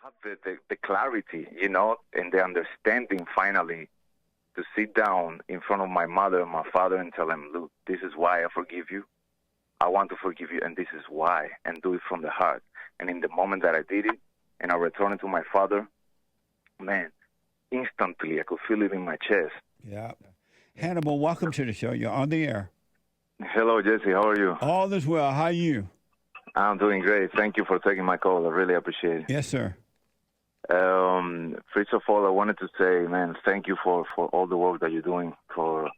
have the clarity, and the understanding finally to sit down in front of my mother and my father and tell them, look, this is why I forgive you. I want to forgive you, and this is why, and do it from the heart. And in the moment that I did it, and I returned to my father, man, instantly I could feel it in my chest. Yeah. Hannibal, welcome to the show. You're on the air. Hello, Jesse. How are you? All is well. How are you? I'm doing great. Thank you for taking my call. I really appreciate it. Yes, sir. First of all, I wanted to say, man, thank you for all the work that you're doing for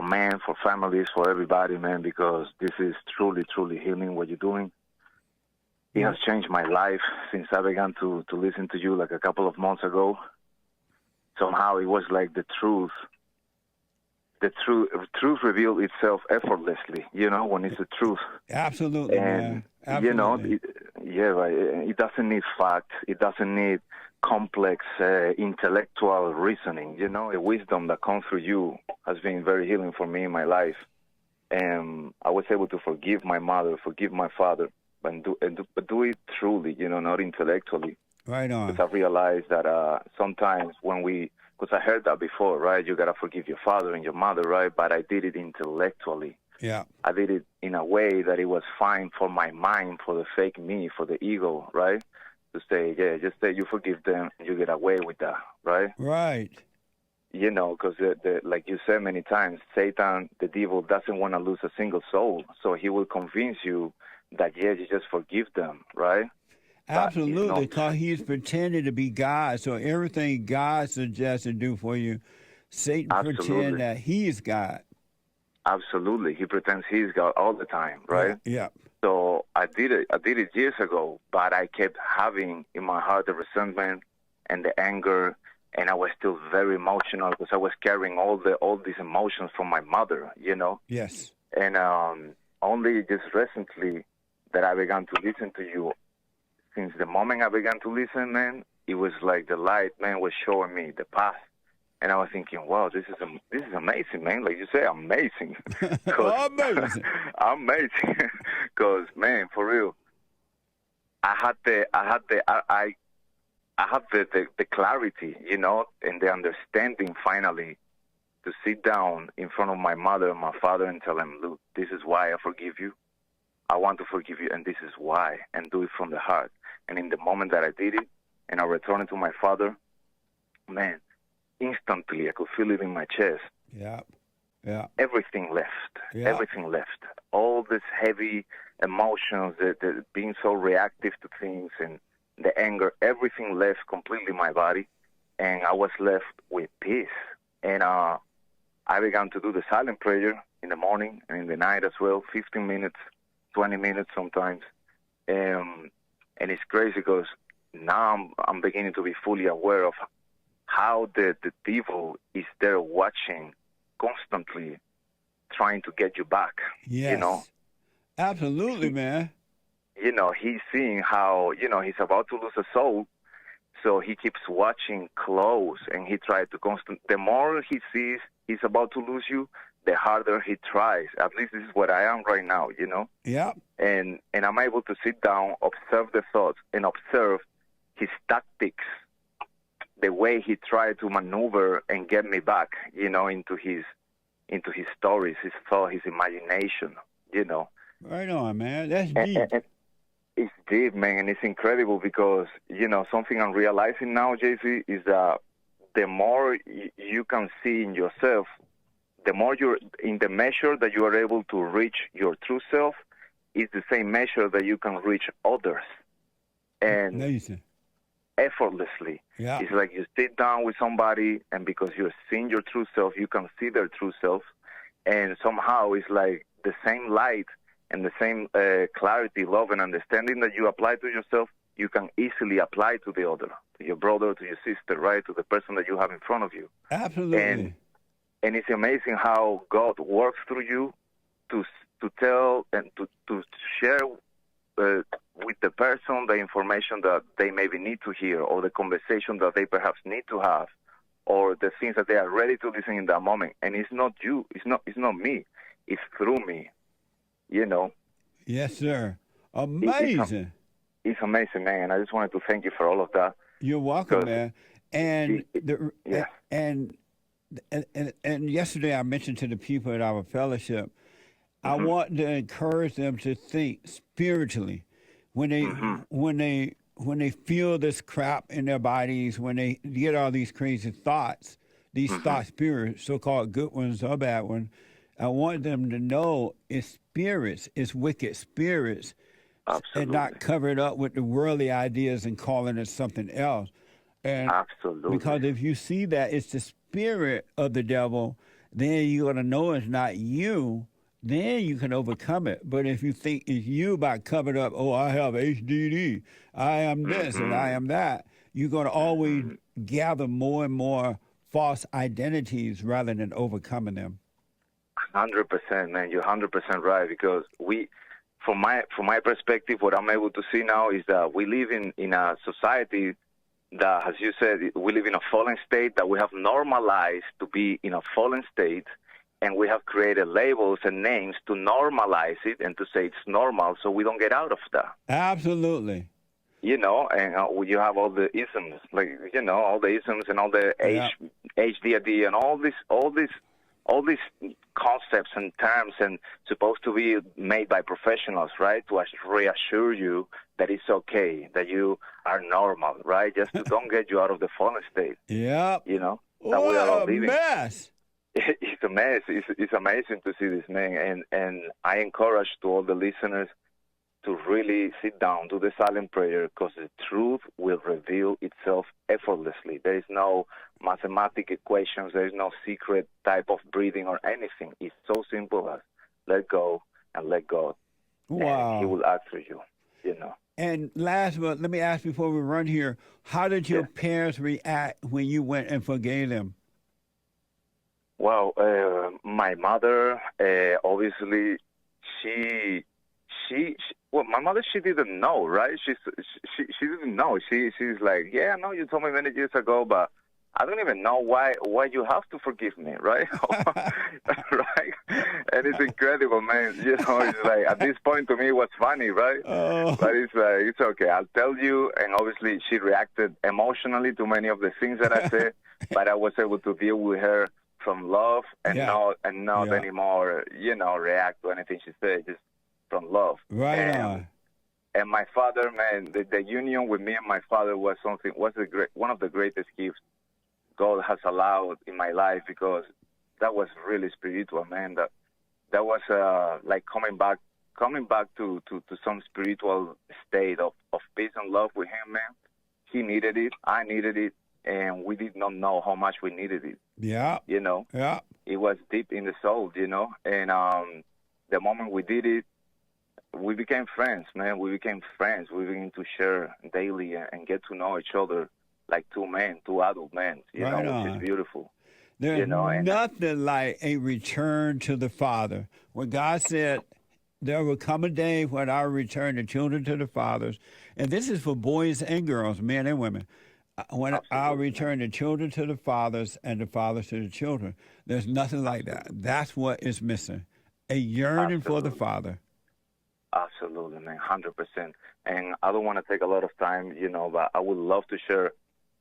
men, for families, for everybody, man, because this is truly, truly healing what you're doing. It has changed my life since I began to listen to you like a couple of months ago. Somehow it was like the truth revealed itself effortlessly, when it's the truth. Absolutely, and, man. Absolutely. It doesn't need facts. It doesn't need complex intellectual reasoning. The wisdom that comes through you has been very healing for me in my life. And I was able to forgive my mother, forgive my father, but do it truly, not intellectually. Right on. Because I realized that sometimes because I heard that before, right? You got to forgive your father and your mother, right? But I did it intellectually. Yeah. I did it in a way that it was fine for my mind, for the fake me, for the ego, right? To say, just say you forgive them, and you get away with that, right? Right. Because like you said many times, Satan, the devil, doesn't want to lose a single soul. So he will convince you that, you just forgive them, right? Absolutely, because he's pretending to be God. So everything God suggests to do for you, Satan pretends that he is God. Absolutely. He pretends he's God all the time, right? Yeah. So I did it years ago, but I kept having in my heart the resentment and the anger, and I was still very emotional because I was carrying all these emotions from my mother, Yes. And only just recently that I began to listen to you. Since the moment I began to listen, man, it was like the light, man, was showing me the path. And I was thinking, wow, this is amazing, man. Like you say, amazing. Amazing. Amazing. Because, man, for real, I have the clarity, and the understanding finally to sit down in front of my mother and my father and tell them, look, this is why I forgive you. I want to forgive you, and this is why, and do it from the heart. And in the moment that I did it, and I returned to my father, man, instantly I could feel it in my chest. Yeah. Everything left. Yeah. Everything left. All this heavy emotions, the being so reactive to things, and the anger, everything left completely my body, and I was left with peace. And I began to do the silent prayer in the morning and in the night as well, 15 minutes, 20 minutes sometimes. And it's crazy because now I'm beginning to be fully aware of how the devil is there watching constantly, trying to get you back. Yes. Absolutely, man. He's seeing how, he's about to lose a soul, so he keeps watching close, and he tries to the more he sees he's about to lose you, the harder he tries. At least this is what I am right now, Yeah. And I'm able to sit down, observe the thoughts, and observe his tactics, the way he tried to maneuver and get me back, into his stories, his thought, his imagination, Right on, man. That's deep. And it's deep, man, and it's incredible because, something I'm realizing now, JC, is that the more you can see in yourself, the more you're in the measure that you are able to reach your true self is the same measure that you can reach others. And Amazing. Effortlessly. Yeah. It's like you sit down with somebody, and because you're seeing your true self, you can see their true self. And somehow it's like the same light and the same clarity, love, and understanding that you apply to yourself, you can easily apply to the other, to your brother, to your sister, right, to the person that you have in front of you. Absolutely. And it's amazing how God works through you to tell and to share with the person the information that they maybe need to hear, or the conversation that they perhaps need to have, or the things that they are ready to listen in that moment. And it's not you. It's not me. It's through me. Yes, sir. Amazing. it's amazing, man. And I just wanted to thank you for all of that. You're welcome, man. And yeah. and yesterday I mentioned to the people at our fellowship, I want to encourage them to think spiritually when they feel this crap in their bodies, when they get all these crazy thoughts, these thought spirits, so-called good ones or bad ones. I want them to know it's spirits, it's wicked spirits, Absolutely. and not covered up with the worldly ideas and calling it something else. And Absolutely. because if you see that it's the spirit of the devil, then you're going to know it's not you. Then you can overcome it. But if you think it's you by covered up, oh, I have HDD, I am this and I am that, you're going to always gather more and more false identities rather than overcoming them. 100%, man. You're 100% right, because from my perspective, what I'm able to see now is that we live in a society that, as you said, we live in a fallen state, that we have normalized to be in a fallen state, and we have created labels and names to normalize it and to say it's normal, so we don't get out of that. Absolutely. You know, and you have all the isms, like, you know, all the isms and all the HDD and all these concepts and terms, and supposed to be made by professionals, right, to reassure you that it's okay, that you are normal, right, just to don't get you out of the fallen state. Yeah. You know, that we are all living. Mess. It's a mess. It's amazing to see this, man, and I encourage to all the listeners to really sit down, do the silent prayer, because the truth will reveal itself effortlessly. There is no mathematical equations. There is no secret type of breathing or anything. It's so simple as let go and let God. Wow. And He will act for you, you know. And last, but let me ask before we run here, how did your parents react when you went and forgave them? Well, my mother, obviously, well, my mother, she didn't know, right? She didn't know. She's like, yeah, I know you told me many years ago, but I don't even know why you have to forgive me, right? Right? And it's incredible, man. You know, it's like, at this point to me it was funny, right? But it's like, it's okay. I'll tell you. And obviously she reacted emotionally to many of the things that I said, but I was able to deal with her from love and not anymore, you know, react to anything she said, just from love. Right and, and my father, man, the union with me and my father was one of the greatest gifts God has allowed in my life, because that was really spiritual, man. That was like coming back to some spiritual state of peace and love with him, man. He needed it, I needed it, and we did not know how much we needed it. Yeah. You know? Yeah. It was deep in the soul, you know? And the moment we did it, we became friends, man. We became friends. We began to share daily and get to know each other like two adult men, you know, which is beautiful. There's nothing like a return to the Father. When God said, there will come a day when I will return the children to the fathers, and this is for boys and girls, men and women, when I'll return the children to the fathers and the fathers to the children. There's nothing like that. That's what is missing, a yearning for the Father. Absolutely, man, 100%. And I don't want to take a lot of time, you know, but I would love to share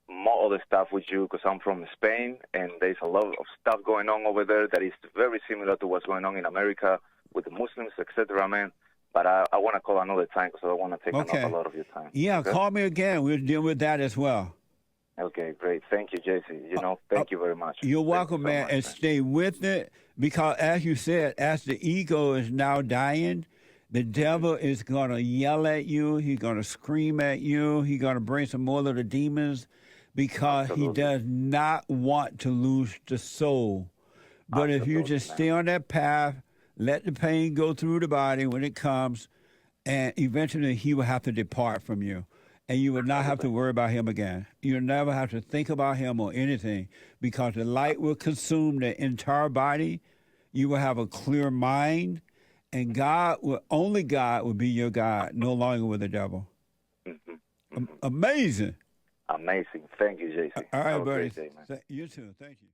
more other stuff with you, because I'm from Spain, and there's a lot of stuff going on over there that is very similar to what's going on in America with the Muslims, etc., man. But I want to call another time, because I don't want to take a lot of your time. Yeah, okay? Call me again. We'll deal with that as well. Okay, great. Thank you, JC. You know, thank you very much. You're welcome, man, and stay with it, because as you said, as the ego is now dying, the devil is going to yell at you. He's going to scream at you. He's going to bring some more little demons, because he does not want to lose the soul. But if you just stay on that path, let the pain go through the body when it comes, and eventually he will have to depart from you. And you will not have to worry about him again. You'll never have to think about him or anything, because the light will consume the entire body. You will have a clear mind, and only God will be your God, no longer with the devil. Amazing. Amazing. Thank you, JC. All right, buddy. You too. Thank you.